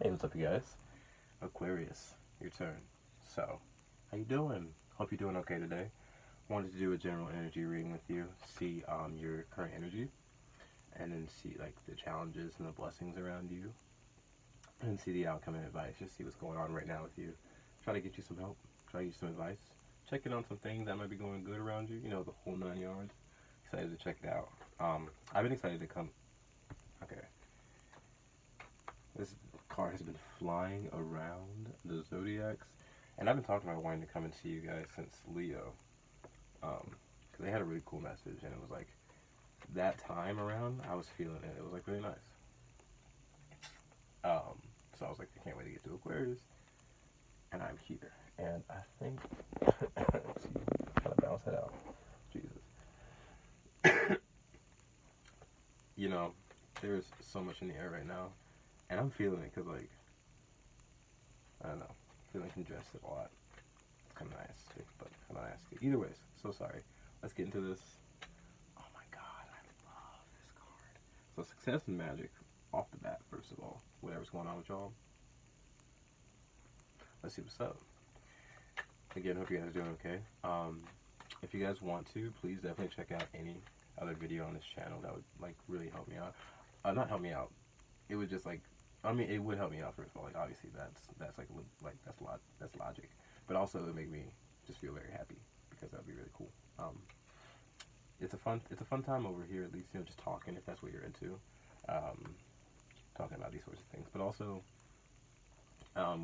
Hey, what's up, you guys? Aquarius, your turn. So, how you doing? Hope you're doing okay today. Wanted to do a general energy reading with you, see your current energy, and then see like the challenges and the blessings around you, and see the outcome and advice. Just see what's going on right now with you. Try to get you some help. Try to get you some advice. Check in on some things that might be going good around you. You know, the whole 9 yards. Excited to check it out. I've been excited to come. Okay, this card has been flying around the zodiacs, and I've been talking about wanting to come and see you guys since Leo, because they had a really cool message, and it was like that time around, I was feeling it. It was like really nice. Um, so I was like, I can't wait to get to Aquarius, and I'm here. And I think, excuse me, kind of bounce it out. Jesus, you know, there's so much in the air right now, and I'm feeling it because like I don't know, feeling congested a lot. It's kind of nasty, but kind of nasty. Either ways, so sorry. Let's get into this. Oh my god, I love this card. So success and magic off the bat, first of all. Whatever's going on with y'all. Let's see what's up. Again, hope you guys are doing okay. If you guys want to, please definitely check out any other video on this channel. That would like really help me out. Not help me out. It would just like, I mean, it would help me out first of all. Like obviously that's like that's logic, but also it would make me just feel very happy because that would be really cool. It's a fun time over here, at least, you know, just talking if that's what you're into, talking about these sorts of things. But also,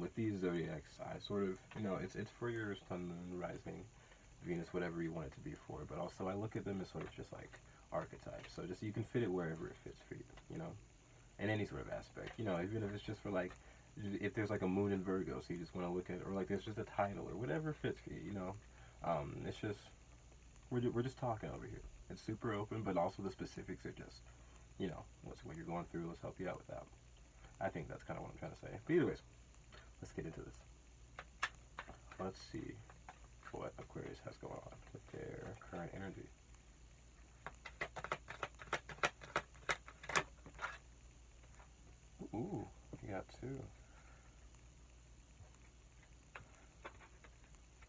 with these zodiacs, I sort of, you know, it's for your sun, moon, rising, Venus, whatever you want it to be for. But also, I look at them as sort of just like archetypes. So just you can fit it wherever it fits for you, you know, in any sort of aspect. You know, even if it's just for like, if there's like a moon in Virgo, so you just want to look at, or like there's just a title or whatever fits for you, you know. It's just we're just talking over here. It's super open, but also the specifics are just, you know, what's what you're going through. Let's help you out with that. I think that's kind of what I'm trying to say. But anyways, let's get into this. Let's see what Aquarius has going on with their current energy. Ooh, you got two.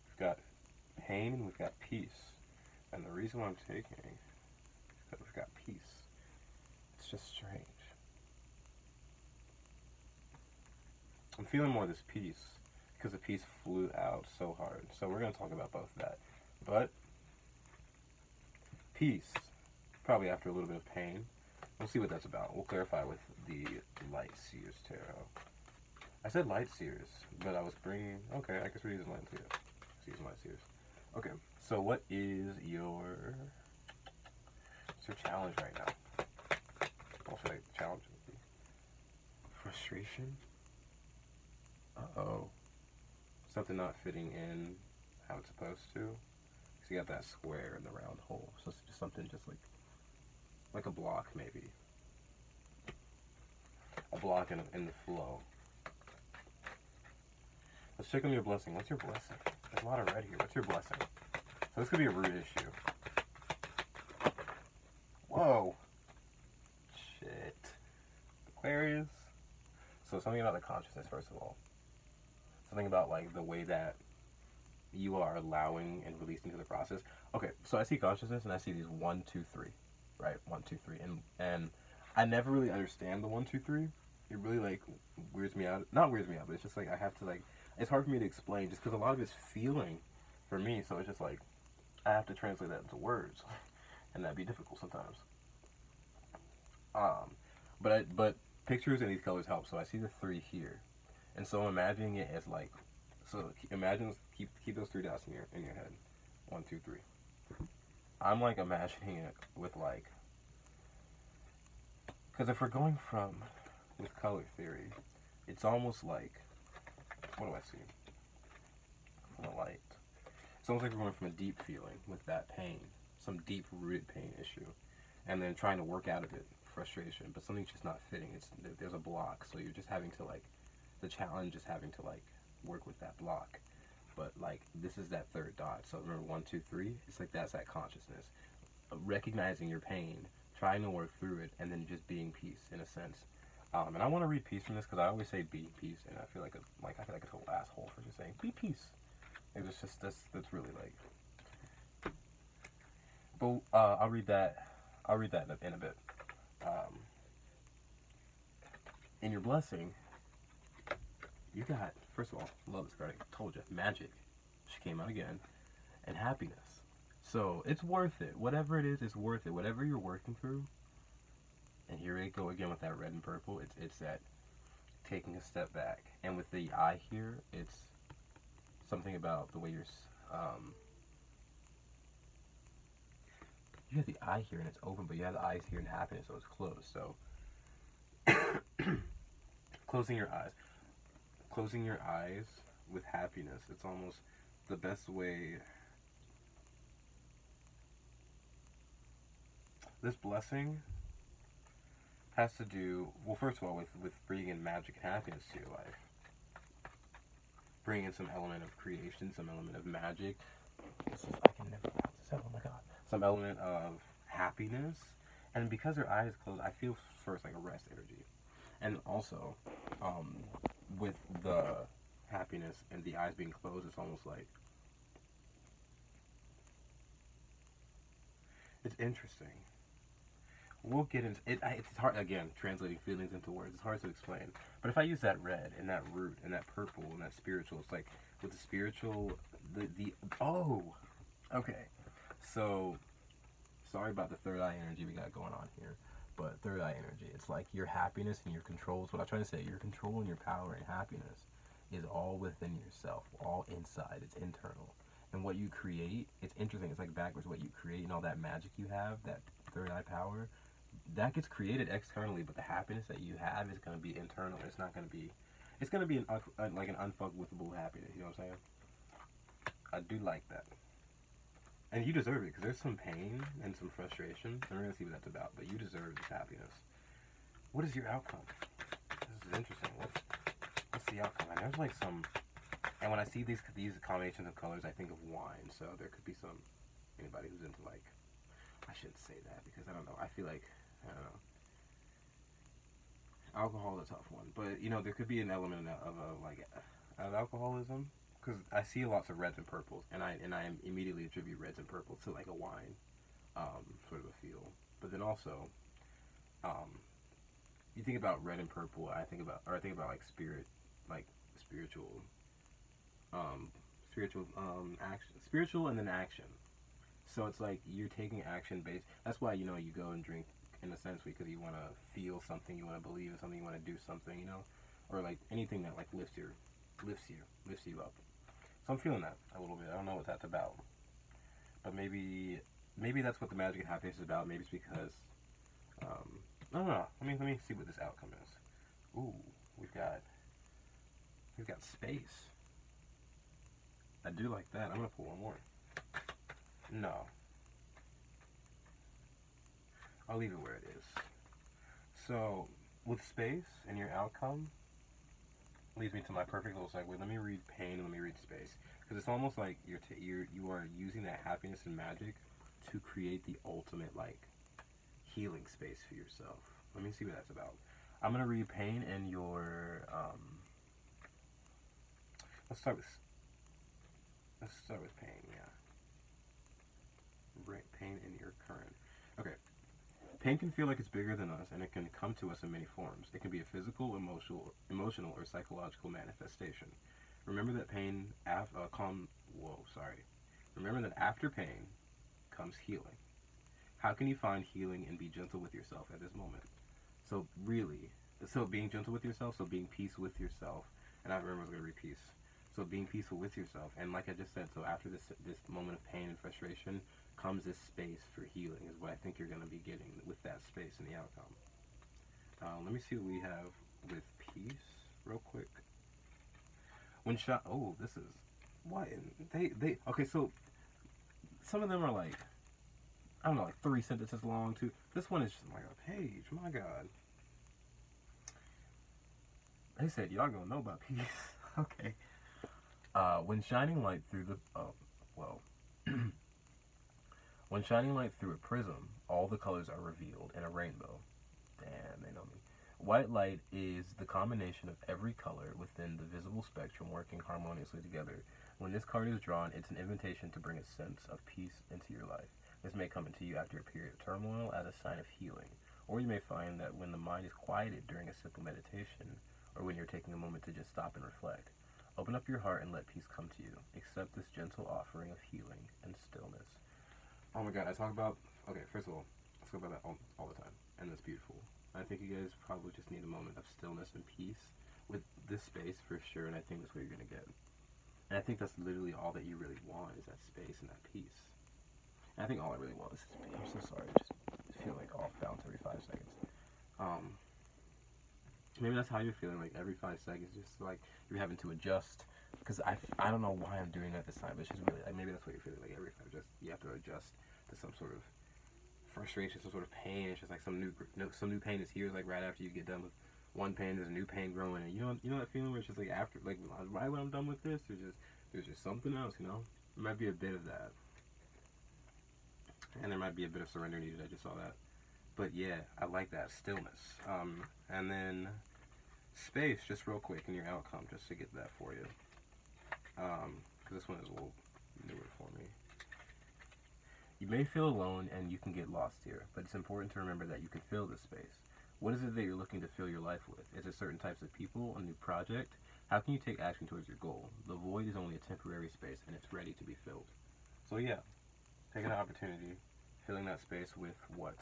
We've got pain and we've got peace. And the reason why I'm taking is because we've got peace. It's just strange. I'm feeling more this peace because the peace flew out so hard. So we're going to talk about both of that. But peace, probably after a little bit of pain. We'll see what that's about. We'll clarify with the light seers tarot. I said light seers, but I was bringing. Okay, I guess we're using light seers. Using light seers. Okay, so what is what's your challenge right now? What should I challenge would be? Frustration. Uh-oh. Something not fitting in how it's supposed to. So you got that square in the round hole. So it's just something just like a block maybe. A block in the flow. Let's check on your blessing. What's your blessing? There's a lot of red here. What's your blessing? So this could be a root issue. Whoa. Shit. Aquarius. So something about the consciousness, first of all. Something about like the way that you are allowing and releasing to the process. Okay, so I see consciousness and I see these 1, 2, 3, right? 1, 2, 3, and I never really understand the 1, 2, 3. It really like weirds me out. Not weirds me out, but it's just like I have to like. It's hard for me to explain just because a lot of it's feeling for me. So it's just like I have to translate that into words, and that'd be difficult sometimes. Um, but pictures and these colors help. So I see the 3 here, and so I'm imagining it as like. So imagine keep those 3 dots in your head. 1, 2, 3. I'm like imagining it with like, because if we're going from with color theory, it's almost like, what do I see? From the light. It's almost like we're going from a deep feeling with that pain, some deep rooted pain issue, and then trying to work out of it, frustration, but something's just not fitting. There's a block, so you're just having to like, the challenge is having to like work with that block. But like this is that 3rd dot. So remember 1, 2, 3. It's like that's that consciousness, recognizing your pain, trying to work through it, and then just being peace in a sense. And I want to read peace from this because I always say be peace, and I feel like I feel like a total asshole for just saying be peace. It was just that's really like. But I'll read that. I'll read that in a bit. Um, in your blessing, you got, first of all, love this card. I told you, magic. She came out again, and happiness. So it's worth it. Whatever it is, it's worth it. Whatever you're working through. And here we go again with that red and purple. It's that taking a step back. And with the eye here, it's something about the way you're. You have the eye here and it's open, but you have the eyes here and happiness, so it's closed. So closing your eyes with happiness. It's almost the best way. This blessing has to do, well, first of all, with bringing in magic and happiness to your life. Bring in some element of creation, some element of magic. I can never pronounce this out, oh my god. Some element of happiness. And because her eye is closed, I feel first like a rest energy. And also, with the happiness and the eyes being closed, it's almost like, it's interesting. We'll get into it. It's hard, again, translating feelings into words. It's hard to explain. But if I use that red and that root and that purple and that spiritual, it's like with the spiritual, oh, okay. So, sorry about the third eye energy we got going on here. But third eye energy, it's like your happiness and your controls. What I'm trying to say, your control and your power and happiness is all within yourself, all inside. It's internal. And what you create, it's interesting. It's like backwards. What you create and all that magic you have, that third eye power, that gets created externally, but the happiness that you have is going to be internal. It's not going to be, it's going to be like an unfuckwithable happiness. You know what I'm saying? I do like that. And you deserve it, because there's some pain and some frustration, and we're going to see what that's about, but you deserve this happiness. What is your outcome? This is interesting. What's the outcome? And there's like some, and when I see these combinations of colors, I think of wine, so there could be some, anybody who's into like, I shouldn't say that, because I don't know, I feel like, I don't know. Alcohol is a tough one, but you know, there could be an element of alcoholism, because I see lots of reds and purples, and I immediately attribute reds and purples to like a wine, sort of a feel. But then also, you think about red and purple, I think about like spirit, like spiritual, spiritual and then action. So it's like you're taking action based. That's why, you know, you go and drink in a sense, because you want to feel something, you want to believe in something, you want to do something, you know, or like anything that like lifts you up. So I'm feeling that a little bit. I don't know what that's about, but maybe that's what the magic and happiness is about. Maybe it's because I don't know. Let me see what this outcome is. Ooh, we've got space. I do like that. I'm gonna pull one more. No, I'll leave it where it is. So with space and your outcome leads me to my perfect little segue. Let me read pain and let me read space, because it's almost like you are using that happiness and magic to create the ultimate like healing space for yourself. Let me see what that's about. I'm gonna read pain and your let's start with pain. Yeah, pain in your current. Okay. Pain can feel like it's bigger than us, and it can come to us in many forms. It can be a physical, emotional, or psychological manifestation. Remember that Remember that after pain comes healing. How can you find healing and be gentle with yourself at this moment? So really, being gentle with yourself, so being peaceful with yourself, and I remember I was going to read peace. So being peaceful with yourself, and like I just said, so after this moment of pain and frustration comes this space for healing, is what I think you're going to be getting with that space in the outcome. Let me see what we have with peace real quick. Oh, this is what okay. So some of them are like, I don't know, like 3 sentences long too. This one is just like a page. My God. They said y'all gonna know about peace. Okay. When shining light through when shining light through a prism, all the colors are revealed in a rainbow. Damn, they know me. White light is the combination of every color within the visible spectrum working harmoniously together. When this card is drawn, it's an invitation to bring a sense of peace into your life. This may come into you after a period of turmoil as a sign of healing, or you may find that when the mind is quieted during a simple meditation, or when you're taking a moment to just stop and reflect. Open up your heart and let peace come to you. Accept this gentle offering of healing and stillness. Oh my god, I talk about... Okay, first of all, I talk about that all the time, and that's beautiful. I think you guys probably just need a moment of stillness and peace with this space for sure, and I think that's what you're going to get. And I think that's literally all that you really want is that space and that peace. And I think all I really want is this peace. I'm so sorry, I just feel like off balance every 5 seconds. Maybe that's how you're feeling, like every 5 seconds, just like you're having to adjust. Because I don't know why I'm doing that this time, but it's just really, like, maybe that's what you're feeling, like every 5 just you have to adjust to some sort of frustration, some sort of pain. It's just like some new pain is here. It's like right after you get done with one pain, there's a new pain growing, and you know that feeling where it's just like after, like right when I'm done with this, there's just something else, you know. There might be a bit of that, and there might be a bit of surrender needed. I just saw that, but yeah, I like that stillness. And then space, just real quick, in your outcome, just to get that for you, because this one is a little newer for me. You may feel alone and you can get lost here, but it's important to remember that you can fill this space. What is it that you're looking to fill your life with? Is it certain types of people, a new project? How can you take action towards your goal? The void is only a temporary space and it's ready to be filled. So yeah, taking an opportunity, filling that space with what?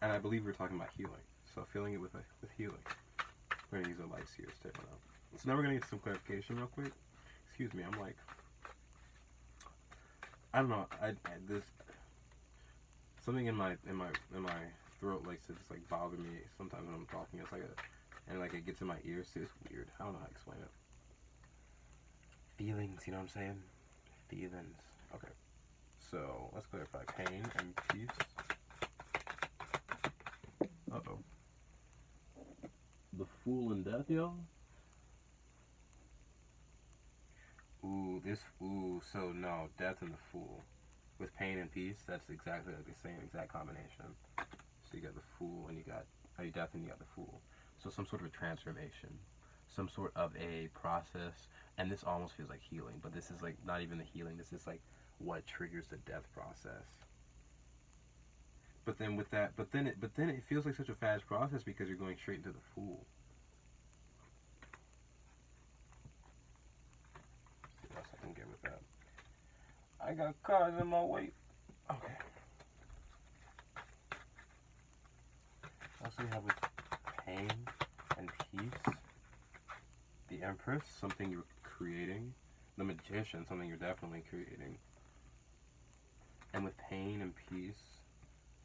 And I believe we're talking about healing. So filling it with healing. We're going to use a light seers tip now. So now we're going to get some clarification real quick. Excuse me, I'm like, I don't know, this, something in my throat likes to just like bother me sometimes when I'm talking. It's like and like it gets in my ears too. It's weird. I don't know how to explain it. Feelings, you know what I'm saying? Feelings. Okay. So let's clarify pain and peace. Uh-oh. The Fool and Death, y'all? So no, Death and the Fool. With pain and peace, that's exactly like the same exact combination. So you got the Fool and you got Death and you got the Fool. So some sort of a transformation, some sort of a process, and this almost feels like healing, but this is like not even the healing, this is like what triggers the death process. But then with that, but then it feels like such a fast process because you're going straight into the Fool. Let's see what else I can get with that. I got cars in my way. Okay. Also, we have with pain and peace. The Empress, something you're creating. The Magician, something you're definitely creating. And with pain and peace,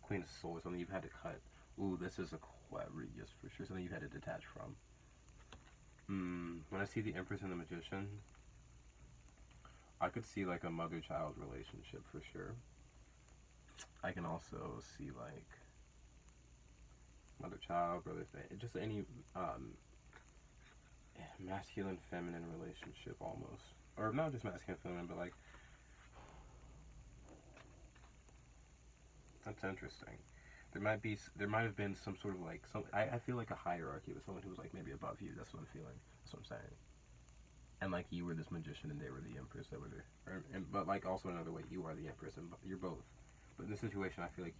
Queen of Swords, something you've had to cut. Ooh, this is Aquarius for sure, something you've had to detach from. When I see the Empress and the Magician, I could see like a mother-child relationship for sure. I can also see like mother-child, brother thing, just any masculine-feminine relationship almost, or not just masculine-feminine, but like that's interesting. There might have been some sort of like I feel like a hierarchy with someone who was like maybe above you. That's what I'm feeling. That's what I'm saying. And like you were this magician and they were the Empress, that were there. But like also another way, you are the Empress and you're both. But in this situation, I feel like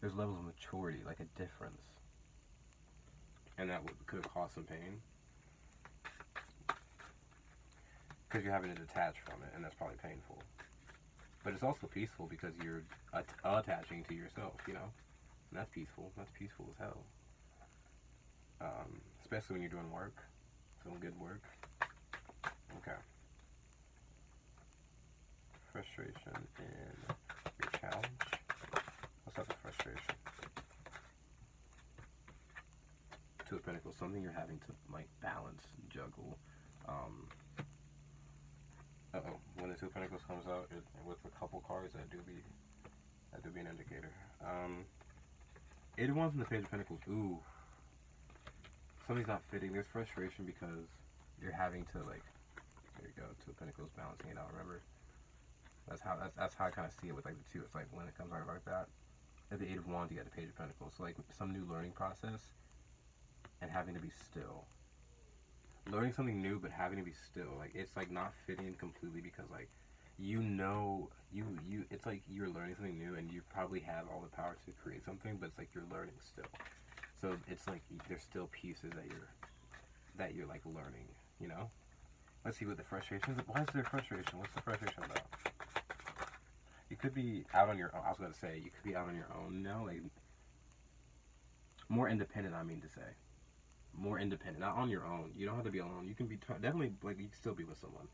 there's levels of maturity, like a difference, and that could have caused some pain because you're having to detach from it, and that's probably painful. But it's also peaceful because you're attaching to yourself, you know, and that's peaceful. That's peaceful as hell. Especially when you're doing work, some good work. Okay. Frustration in your challenge. What's up with frustration? Two of Pentacles, something you're having to like balance, juggle. When the Two of Pentacles comes out with a couple cards, that do be an indicator. 8 of Wands and the Page of Pentacles. Ooh, something's not fitting. There's frustration because you're having to like. There you go. Two of Pentacles balancing it out. Remember, That's how I kind of see it with like the two. It's like when it comes out like that. At the Eight of Wands, you got the Page of Pentacles. So like some new learning process and having to be still. Learning something new, but having to be still. Like it's like not fitting in completely because like you it's like you're learning something new and you probably have all the power to create something, but it's like you're learning still. So it's like there's still pieces that you're like learning, you know? Let's see what the frustration is. Why is there frustration? What's the frustration about? You could be out on your own. I was going to say, you could be out on your own now, like more independent, I mean to say. More independent, not on your own. You don't have to be alone. You can be definitely, like, you can still be with someone,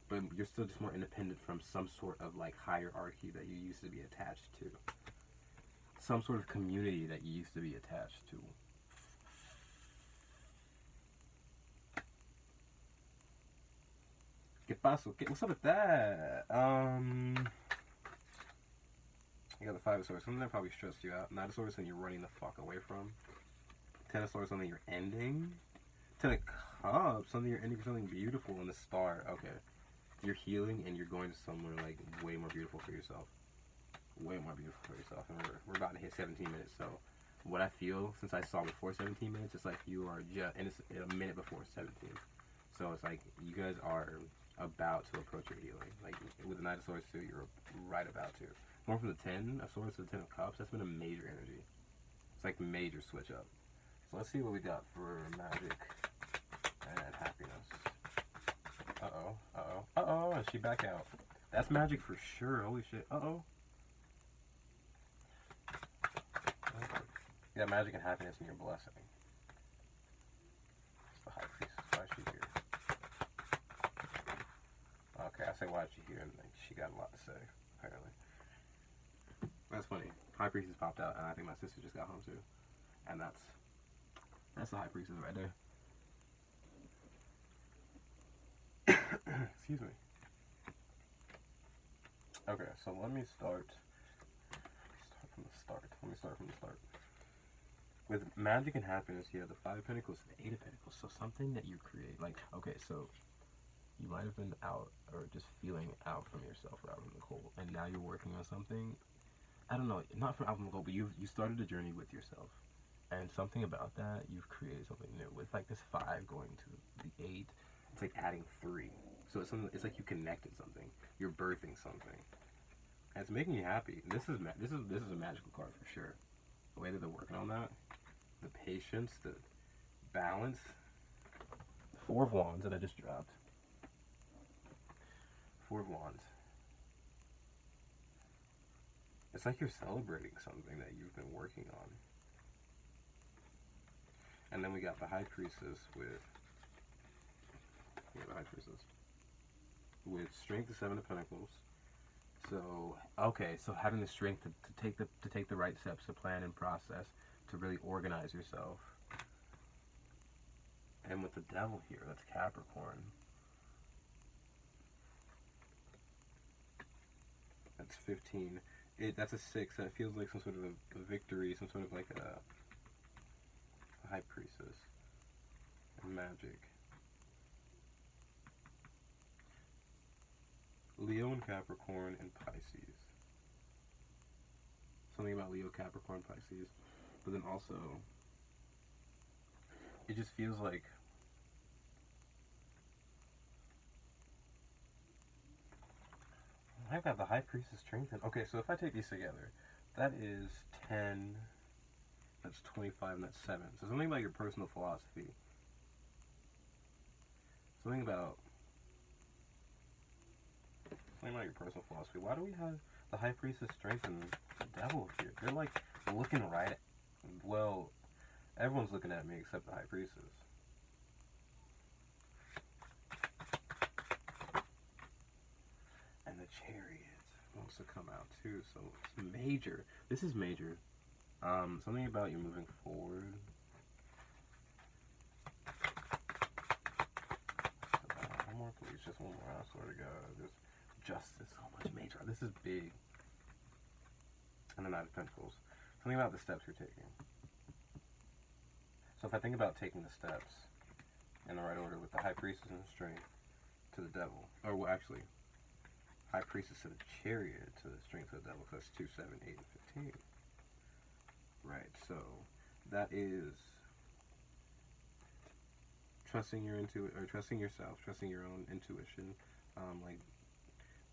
but you're still just more independent from some sort of like hierarchy that you used to be attached to. Some sort of community that you used to be attached to. ¿Qué pasó? What's up with that? You got the Five of Swords. Something that probably stressed you out. Knight of Swords, something you're running the fuck away from. Ten of Swords, something you're ending. Ten of Cups, something you're ending for something beautiful. And the Star, okay. You're healing and you're going to somewhere like way more beautiful for yourself. Way more beautiful for yourself. And we're about to hit 17 minutes. So what I feel since I saw before 17 minutes, it's like you are just, and it's a minute before 17. So it's like you guys are about to approach your healing. Like with the Knight of Swords too, you're right about to. Going from the Ten of Swords to the Ten of Cups, that's been a major energy. It's like major switch up. So let's see what we got for magic and happiness. Uh-oh, uh-oh, uh-oh, and she back out. That's magic for sure, holy shit, uh-oh. You got magic and happiness in your blessing. It's the High Priestess, why is she here? Okay, I say why is she here, and like, she got a lot to say, apparently. That's funny. High Priestess popped out, and I think my sister just got home too. And that's the High Priestess right there. Excuse me. Okay, so let me start from the start. With magic and happiness, you have the Five of Pentacles and the Eight of Pentacles. So something that you create, like, okay, so you might have been out or just feeling out from yourself or out from the cold, and now you're working on something. I don't know, not from out from the cold, but you started a journey with yourself, and something about that, you've created something new. With like this 5 going to the 8, it's like adding 3. So it's something. It's like you connected something. You're birthing something. And it's making you happy. This is a magical card for sure. The way that they're working on that, the patience, the balance. 4 of Wands that I just dropped. 4 of Wands. It's like you're celebrating something that you've been working on. And then we got the High Priestess with strength, the 7 of Pentacles. So okay, so having the strength to take the right steps, to plan and process, to really organize yourself. And with the Devil here, that's Capricorn. That's 15. That's a 6. That feels like some sort of a victory, some sort of like a High Priestess and magic. Leo and Capricorn and Pisces. Something about Leo, Capricorn, Pisces. But then also, it just feels like I've got the High Priestess strengthened. Okay, so if I take these together, that is 10, that's 25, and that's 7. So something about your personal philosophy. Something about your personal philosophy. Why do we have the High Priestess strength and the Devil here? They're like looking right at, well, everyone's looking at me except the High Priestess. And the Chariot wants to come out too, so it's major. This is major. Something about you moving forward. One more, please. Just one more. I swear to God. There's justice. So much major. This is big. And the Knight of Pentacles. Something about the steps you're taking. So if I think about taking the steps in the right order with the High Priestess and the strength to the Devil, or well, actually, High Priestess to the Chariot to the Strength of the Devil. That's 2, 7, 8, and 15. Right, so that is trusting your trusting yourself, trusting your own intuition, like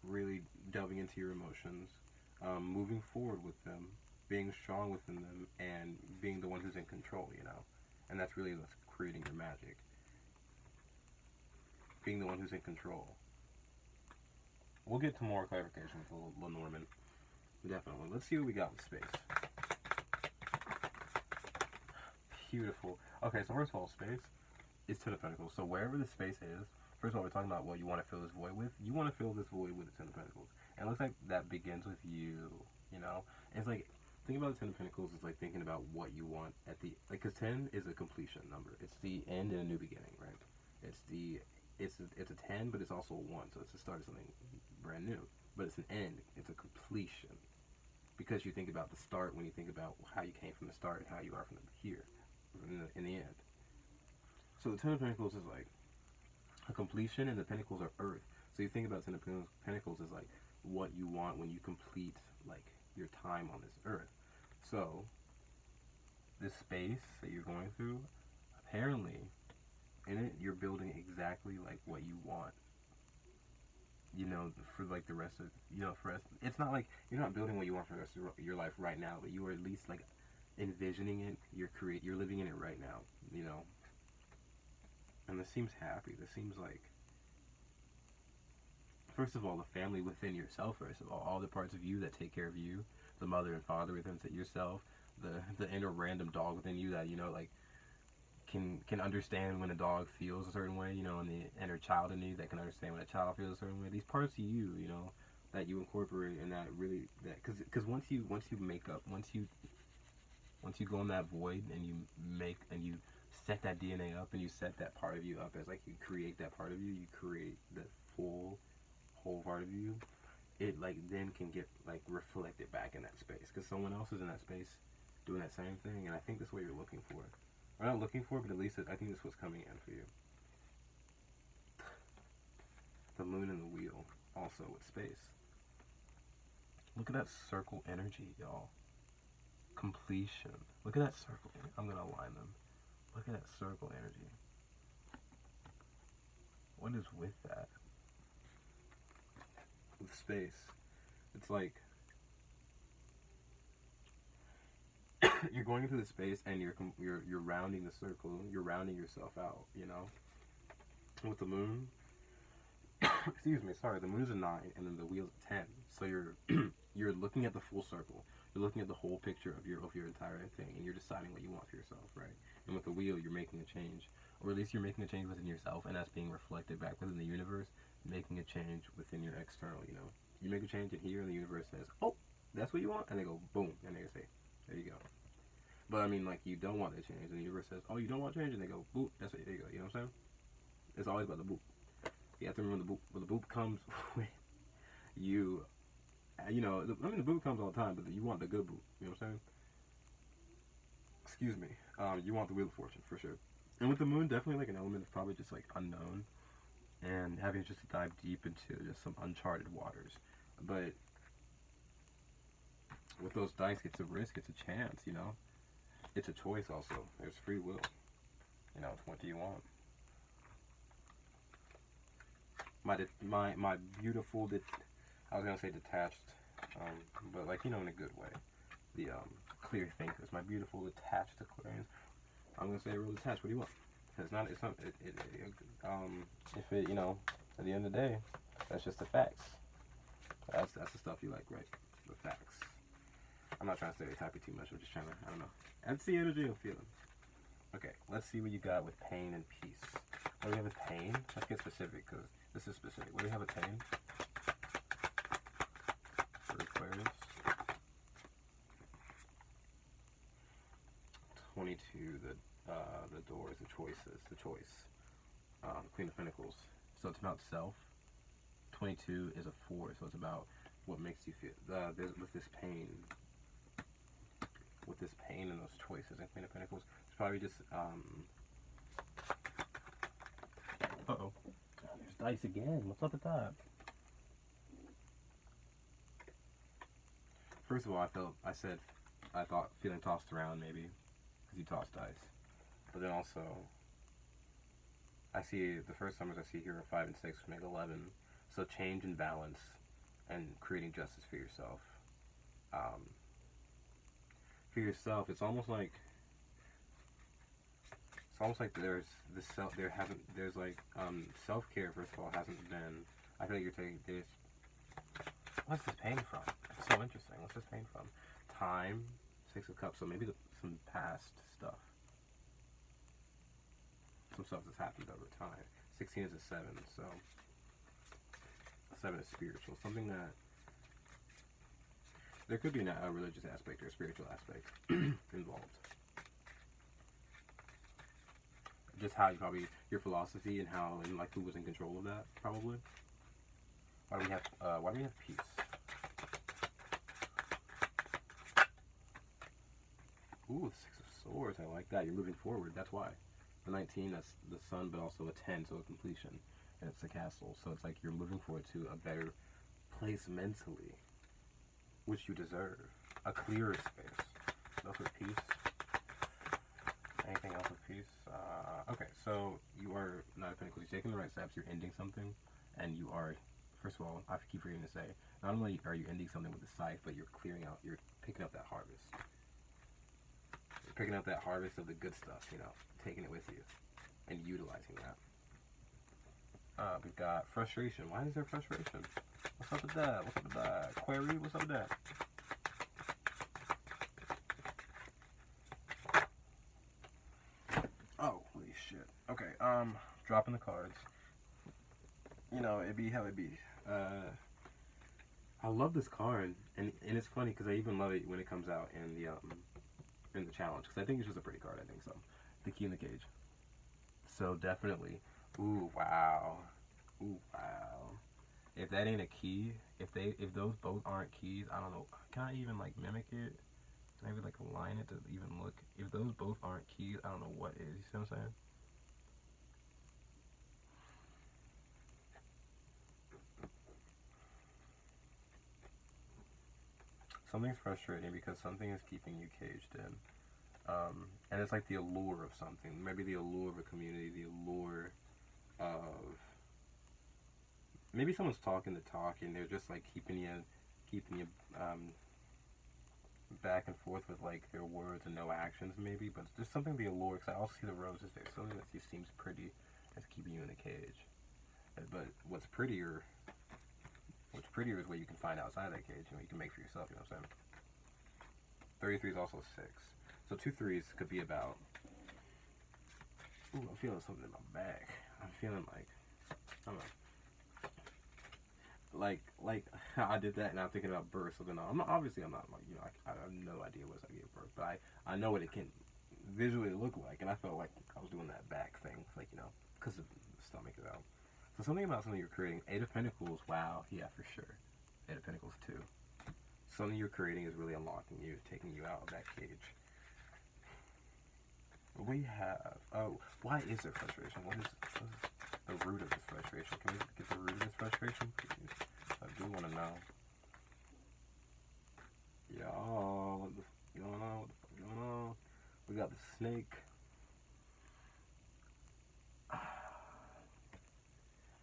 really delving into your emotions, moving forward with them, being strong within them, and being the one who's in control, you know. And that's really what's creating your magic. Being the one who's in control. We'll get to more clarification with Lenormand. Definitely. Let's see what we got with space. Beautiful. Okay, so first of all, space is Ten of Pentacles. So wherever the space is, first of all, we're talking about what you want to fill this void with. You want to fill this void with the Ten of Pentacles. And it looks like that begins with you, you know? And it's like, thinking about the Ten of Pentacles is like thinking about what you want at the, like, because 10 is a completion number. It's the end and a new beginning, right? It's a 10, but it's also a 1, so it's the start of something brand new. But it's an end. It's a completion. Because you think about the start when you think about how you came from the start and how you are from here, in the end. So the Ten of Pentacles is like a completion, and the Pentacles are Earth. So you think about Ten of Pentacles as like what you want when you complete like your time on this Earth. So this space that you're going through, apparently, in it you're building exactly like what you want. You know, for like the rest of, you know, for us, it's not like you're not building what you want for the rest of your life right now, but you are at least like envisioning it. You're living in it right now, you know. And this seems happy. This seems like, first of all, the family within yourself. First of all the parts of you that take care of you, the mother and father within yourself, the inner random dog within you that, you know, like can understand when a dog feels a certain way, you know, and the inner child in you that can understand when a child feels a certain way. These parts of you, you know, that you incorporate, and that really, that because once you make up, once you go in that void and you set that DNA up and you set that part of you up as like you create that part of you, you create the whole part of you. It like then can get like reflected back in that space because someone else is in that space doing that same thing, and I think that's what you're looking for. We're not looking for, but at least I think this was coming in for you. The moon and the wheel, also with space. Look at that circle energy, y'all. Completion. Look at that circle. I'm going to align them. Look at that circle energy. What is with that? With space. It's like you're going into the space and you're rounding the circle. You're rounding yourself out, you know. With the moon, excuse me, sorry, the moon is a 9 and then the wheel's a 10. So you're looking at the full circle. You're looking at the whole picture of your entire thing, and you're deciding what you want for yourself, right? And with the wheel, you're making a change, or at least you're making a change within yourself, and that's being reflected back within the universe, making a change within your external. You know, you make a change in here, and the universe says, "Oh, that's what you want," and they go, "Boom," and they say, "There you go." But I mean, like, you don't want that change, and the universe says, "Oh, you don't want change," and they go, "Boop, that's it. There you go." You know what I'm saying? It's always about the boop. You have to remember the boop. When the boop comes with you, you know, the boop comes all the time, but you want the good boop. You know what I'm saying? Excuse me. You want the wheel of fortune for sure. And with the moon, definitely like an element of probably just like unknown, and having to just dive deep into just some uncharted waters. But with those dice, it's a risk, it's a chance. You know, it's a choice. Also, there's free will. You know, it's what do you want? My beautiful, I was gonna say detached, but like, you know, in a good way. The clear thinkers, my beautiful detached Aquarians. I'm gonna say real detached. What do you want? It's not. If it, you know, at the end of the day, that's just the facts. That's the stuff you like, right? The facts. I'm not trying to stereotype it too much. I'm just trying to, I don't know. That's the energy I'm feeling. Okay, let's see what you got with pain and peace. What do we have with pain? Let's get specific, because this is specific. What do we have with pain? For Aquarius. 22, the doors, the choices, the choice. Queen of Pentacles. So it's about self. 22 is a 4, so it's about what makes you feel. With this pain and those choices in Queen of Pentacles, it's probably just uh-oh. There's dice again. What's up with that? first of all, I thought feeling tossed around maybe, because you toss dice. But then also, I see the first numbers I see here are 5 and 6, which make 11. So change and balance, and creating justice for yourself. For yourself, it's almost like there's this self-care. First of all, hasn't been. I feel like you're taking this. What's this pain from? It's so interesting. What's this pain from? Time, 6 of Cups. So maybe some past stuff. Some stuff that's happened over time. 16 is a 7, so 7 is spiritual. Something that there could be a religious aspect or a spiritual aspect involved. Just how your philosophy and how and like who was in control of that, probably. Why do we have peace? Ooh, the 6 of Swords. I like that. You're moving forward. That's why. The 19, that's the sun, but also a 10, so a completion. And it's a castle. So it's like you're moving forward to a better place mentally, which you deserve. A clearer space. That's with peace. Anything else with peace? Okay, so you are not a Pentacles. You're taking the right steps. You're ending something. And you are, first of all, I keep forgetting to say, not only are you ending something with the scythe, but you're clearing out, you're picking up that harvest. Picking up that harvest of the good stuff, you know, taking it with you and utilizing that. We've got frustration. Why is there frustration? What's up with that? What's up with that? Query, what's up with that? Oh, holy shit. Okay, dropping the cards. You know, it be how it be. I love this card, and it's funny because I even love it when it comes out in the challenge, because I think it's just a pretty card. I think so. The Key in the Cage. So definitely. Ooh, wow. Ooh, wow. If that ain't a key, if those both aren't keys, I don't know. Can I even like mimic it? Maybe like align it to even look. If those both aren't keys, I don't know what is. You see what I'm saying? Something's frustrating because something is keeping you caged in. And it's like the allure of something. Maybe the allure of a community, the allure of... Maybe someone's talking the talk and they're just like keeping you back and forth with like their words and no actions maybe. But there's something the allure, because I also see the roses there. Something that just seems pretty that's keeping you in the cage. But what's prettier is what you can find outside that cage and what you can make for yourself, you know what I'm saying? 33 is also 6. So 2 3s could be about, ooh, I'm feeling something in my back. I'm feeling like, I don't know. Like I did that and I'm thinking about birth, so then I'm not like, you know, I have no idea what I give birth, but I know what it can visually look like, and I felt like I was doing that back thing, like, you know, because the stomach is out. So something about something you're creating. 8 of Pentacles, wow, yeah, for sure. 8 of Pentacles, 2. Something you're creating is really unlocking you, taking you out of that cage. We have, oh, why is there frustration? What is the root of this frustration? Can we get the root of this frustration, please? I do want to know. Y'all, what the fuck going on? What the fuck going on? We got the snake.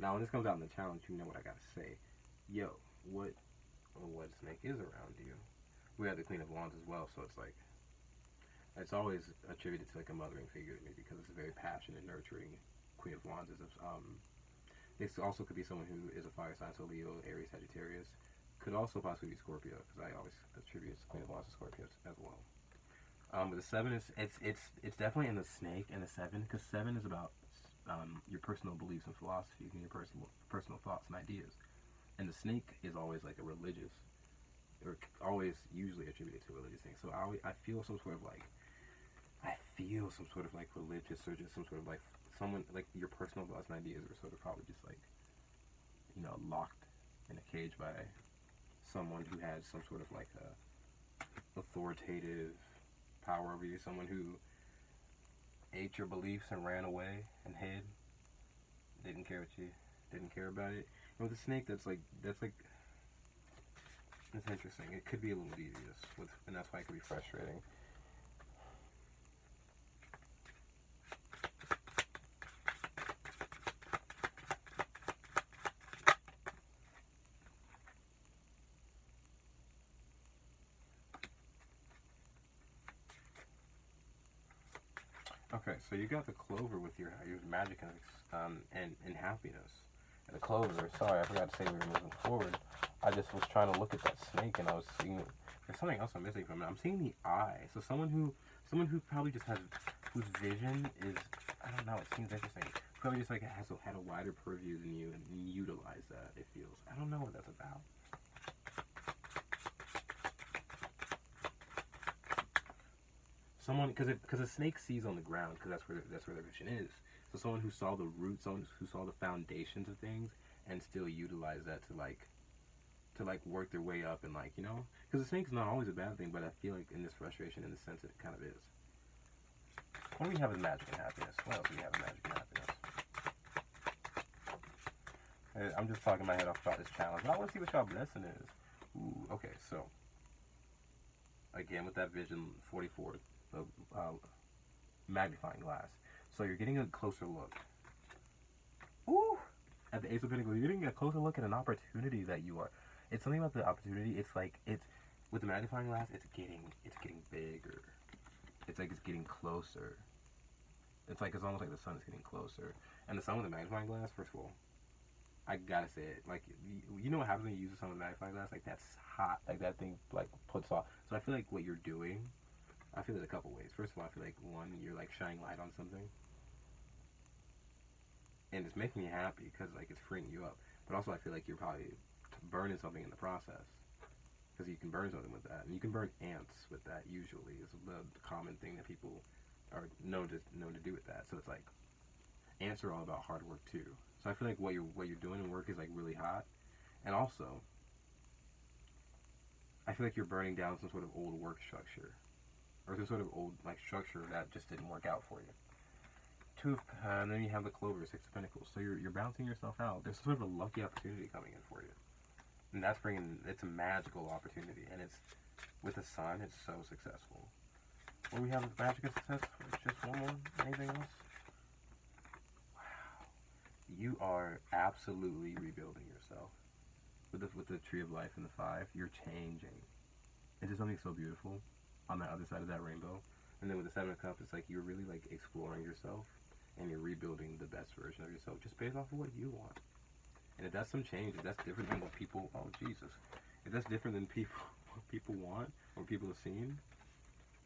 Now, when this comes out in the challenge, you know what I gotta say. Yo, what snake is around you? We have the Queen of Wands as well, so it's like, it's always attributed to like a mothering figure to me because it's a very passionate, nurturing. Queen of Wands is this also could be someone who is a fire sign, so Leo, Aries, Sagittarius. Could also possibly be Scorpio, because I always attribute Queen of Wands to Scorpio as well. But the 7 is it's definitely in the snake and the 7, because 7 is about your personal beliefs and philosophies and your personal thoughts and ideas, and the snake is always like a religious, or always usually attributed to a religious thing. So I feel some sort of like religious, or just some sort of like someone like your personal thoughts and ideas are sort of probably just like, you know, locked in a cage by someone who has some sort of like a authoritative power over you, someone who ate your beliefs and ran away and hid, didn't care about it. And with the snake, that's like It's interesting. It could be a little devious, and that's why it could be frustrating. Okay, so you got the clover with your magic and happiness. And the clover, sorry, I forgot to say we were moving forward. I just was trying to look at that snake and I was seeing, there's something else I'm missing from it. I'm seeing the eye. So someone who probably just has, whose vision is, I don't know, it seems interesting. Probably just like had a wider purview than you and utilize that, it feels. I don't know what that's about. Someone, because a snake sees on the ground, because that's where their vision is. So someone who saw the roots, someone who saw the foundations of things, and still utilize that to work their way up and like, you know, because a snake's not always a bad thing, but I feel like in this frustration, in this sense, it kind of is. What do we have as magic and happiness? What else do we have as magic and happiness? I'm just talking my head off about this challenge, but I want to see what y'all blessing is. Ooh, okay, so again with that vision 44. The magnifying glass. So you're getting a closer look. Ooh! At the Ace of Pentacles, you're getting a closer look at an opportunity that you are. It's something about the opportunity. It's like with the magnifying glass. It's getting bigger. It's like it's getting closer. It's almost like the sun is getting closer. And the sun with the magnifying glass. First of all, I gotta say it. Like you know what happens when you use the sun with the magnifying glass? Like that's hot. Like that thing like puts off. So I feel like what you're doing. I feel it a couple ways. First of all, I feel like one, you're like shining light on something, and it's making you happy because like it's freeing you up. But also, I feel like you're probably burning something in the process because you can burn something with that, and you can burn ants with that. Usually, is the common thing that people are known to do with that. So it's like ants are all about hard work too. So I feel like what you're doing in work is like really hot, and also I feel like you're burning down some sort of old work structure. Or some sort of old like structure that just didn't work out for you. And then you have the clover, 6 of Pentacles. So you're bouncing yourself out. There's sort of a lucky opportunity coming in for you, and it's a magical opportunity, and it's with the sun. It's so successful. What do we have with magic and success? Just one more. Anything else? Wow, you are absolutely rebuilding yourself with the Tree of Life and the 5. You're changing into something so beautiful. On the other side of that rainbow, and then with the 7 of Cups, it's like you're really like exploring yourself, and you're rebuilding the best version of yourself just based off of what you want. And if that's some change, if that's different than what people, oh Jesus, if that's different than what people want or people have seen,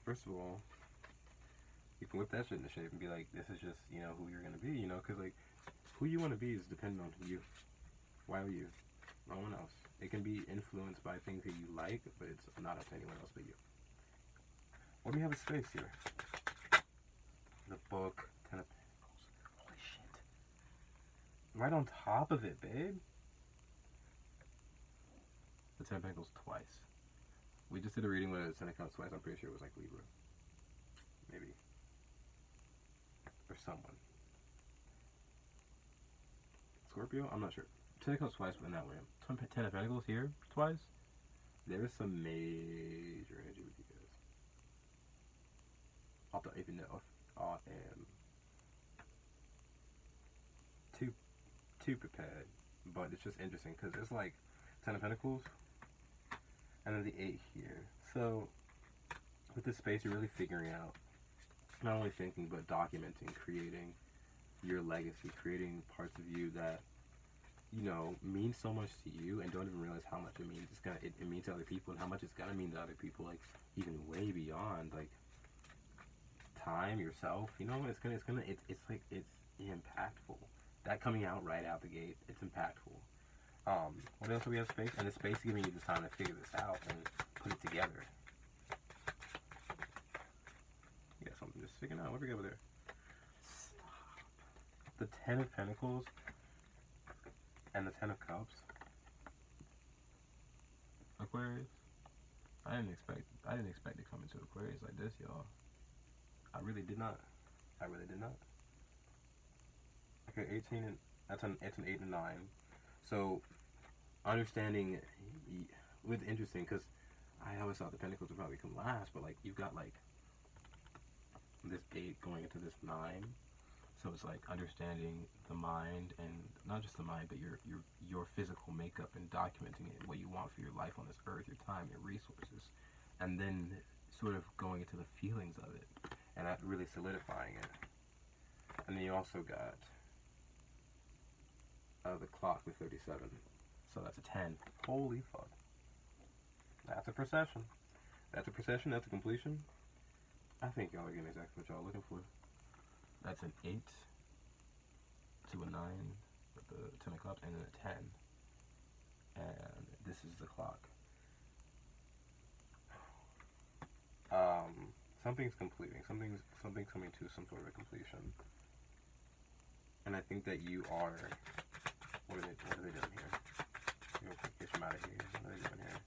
first of all, you can whip that shit into shape and be like, this is just, you know, who you're gonna be, you know, because like who you want to be is dependent on you. Why are you? No one else. It can be influenced by things that you like, but it's not up to anyone else but you. What do we have in space here? The book, 10 of Pentacles. Holy shit. Right on top of it, babe. The 10 of Pentacles twice. We just did a reading with the 10 of Cups twice. I'm pretty sure it was like Libra. Maybe. Or someone. Scorpio? I'm not sure. 10 of Cups twice, but in that way. 10 of Pentacles here twice. There's some major energy with you guys. I don't even know if I am too prepared, but it's just interesting because it's like 10 of Pentacles and then the 8 here. So with this space, you're really figuring out, not only thinking but documenting, creating your legacy, creating parts of you that, you know, mean so much to you and don't even realize how much it means. It means to other people, and how much it's gonna mean to other people, like even way beyond like time, yourself. You know, it's impactful. That coming out right out the gate, it's impactful. What else do we have space? And the space giving you the time to figure this out and put it together. Yeah, something just sticking out. What do we got over there? Stop. The 10 of Pentacles and the 10 of Cups. Aquarius. I didn't expect to come into Aquarius like this, y'all. I really did not. Okay, 18 and it's an 8 and 9. So understanding it's interesting because I always thought the Pentacles would probably come last, but like you've got like this 8 going into this 9, so it's like understanding the mind, and not just the mind, but your physical makeup, and documenting it, what you want for your life on this earth, your time, your resources, and then sort of going into the feelings of it, and that really solidifying it. And then you also got the clock with 37, so that's a 10. Holy fuck. That's a procession. That's a procession, that's a completion. I think y'all are getting exactly what y'all are looking for. That's an 8 to a 9 with the 10 of cups, and then a 10. And this is the clock. Something's completing. Something's coming to some sort of a completion. And I think that you are. What are they doing here? Real quick, get them out of here. What are they doing here?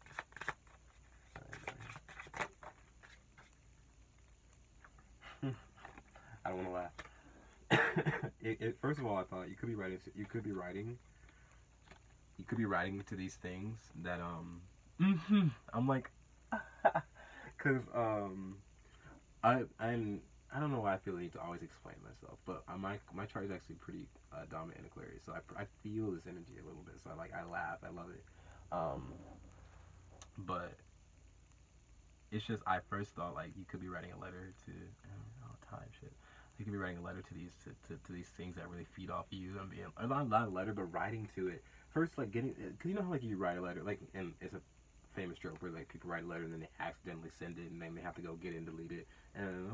I don't want to laugh. First of all, I thought you could be writing. You could be writing to these things that I'm like, because I don't know why I feel the need to always explain myself, but my chart is actually pretty dominant in Aquarius, so I feel this energy a little bit. So I laugh, I love it, but it's just I first thought like you could be writing a letter to time shit. You could be writing a letter to these to these things that really feed off you and being not a letter, but writing to it first, like getting, because you know how like you write a letter, like, and it's a famous joke where like people write a letter and then they accidentally send it and then they have to go get it and delete it, and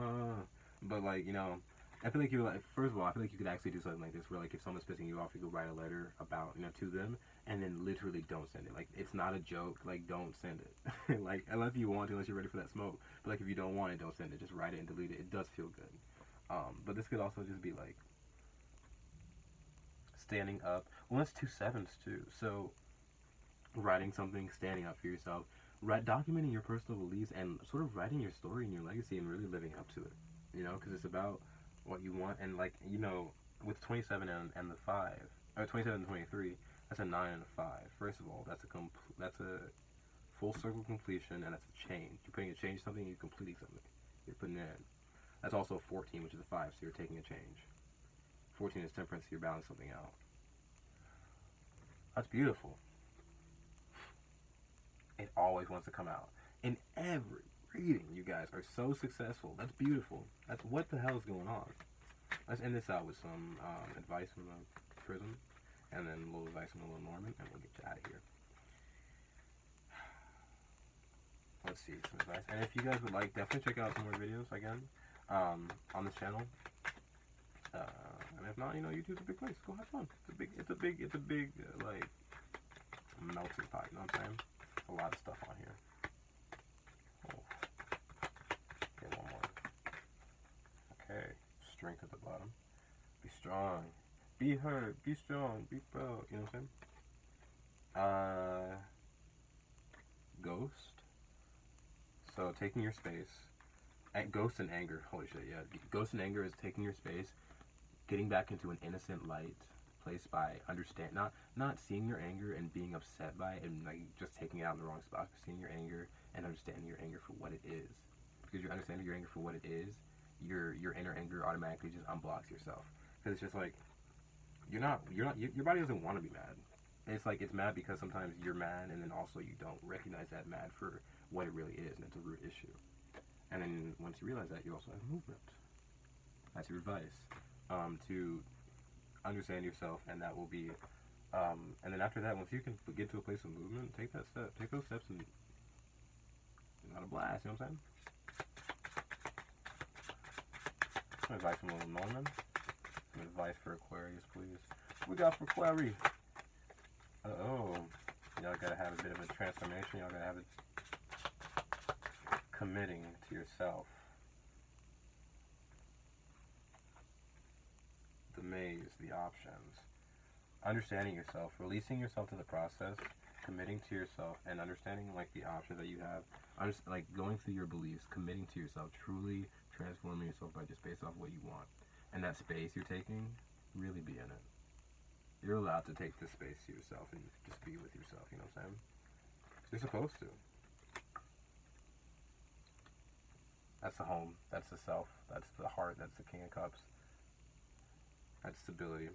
but like, you know, I feel like you like, first of all, I feel like you could actually do something like this where like if someone's pissing you off, you could write a letter about, you know, to them, and then literally don't send it. Like, it's not a joke, like, don't send it. Like, unless you want to, unless you're ready for that smoke, but like if you don't want it, don't send it, just write it and delete it. It does feel good. But this could also just be like standing up. Well, that's 2 sevens too, so writing something, standing up for yourself, documenting your personal beliefs, and sort of writing your story and your legacy and really living up to it, you know, because it's about what you want. And like, you know, with 27 and the 5, or 27 and 23, that's a 9 and a 5. First of all, that's a full circle completion, and that's a change. You're putting a change to something, you're completing something, you're putting it in. That's also 14, which is a 5, so you're taking a change. 14 is temperance, so you're balancing something out. That's beautiful. It always wants to come out. In every reading, you guys are so successful. That's beautiful. That's what the hell is going on. Let's end this out with some advice from the prism, and then a little advice from the lenormand, and we'll get you out of here. Let's see, some advice. And if you guys would like, definitely check out some more videos again on this channel. And if not, you know, YouTube's a big place. Go have fun. It's a big like melting pot. You know what I'm saying? A lot of stuff on here. Oh. Okay, one more. Okay, strength at the bottom. Be strong. Be heard. Be strong. Be proud. You know what I'm saying? Ghost. So taking your space. Ghost and anger. Holy shit, yeah. Ghost and anger is taking your space, getting back into an innocent light place by not seeing your anger and being upset by it and like just taking it out in the wrong spot, but seeing your anger and understanding your anger for what it is. Because you're understanding your anger for what it is, your inner anger automatically just unblocks yourself. Because it's just like your body doesn't want to be mad. And it's like it's mad because sometimes you're mad, and then also you don't recognize that mad for what it really is, and it's a root issue. And then once you realize that, you also have movement. That's your advice, to understand yourself, and that will be, and then after that, once you can get to a place of movement, take that step, take those steps, and not a blast. You know what I'm saying? Some advice from little Norman. Some advice for Aquarius, please. What we got for Aquarius? Y'all gotta have a bit of a transformation. Y'all gotta have it committing to yourself. The maze, the options, understanding yourself, releasing yourself to the process, committing to yourself, and understanding like the options that you have. Like going through your beliefs, committing to yourself, truly transforming yourself by just based off what you want. And that space you're taking, really be in it. You're allowed to take this space to yourself and just be with yourself, you know what I'm saying? You're supposed to. That's the home. That's the self. That's the heart. That's the King of Cups. That's stability.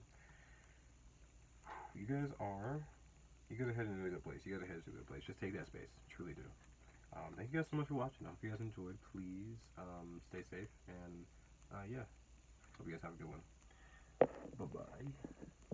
You guys are heading in a good place. You guys are headed to a good place. Just take that space. Truly do. Thank you guys so much for watching. I hope you guys enjoyed. Please stay safe. And yeah, hope you guys have a good one. Bye-bye.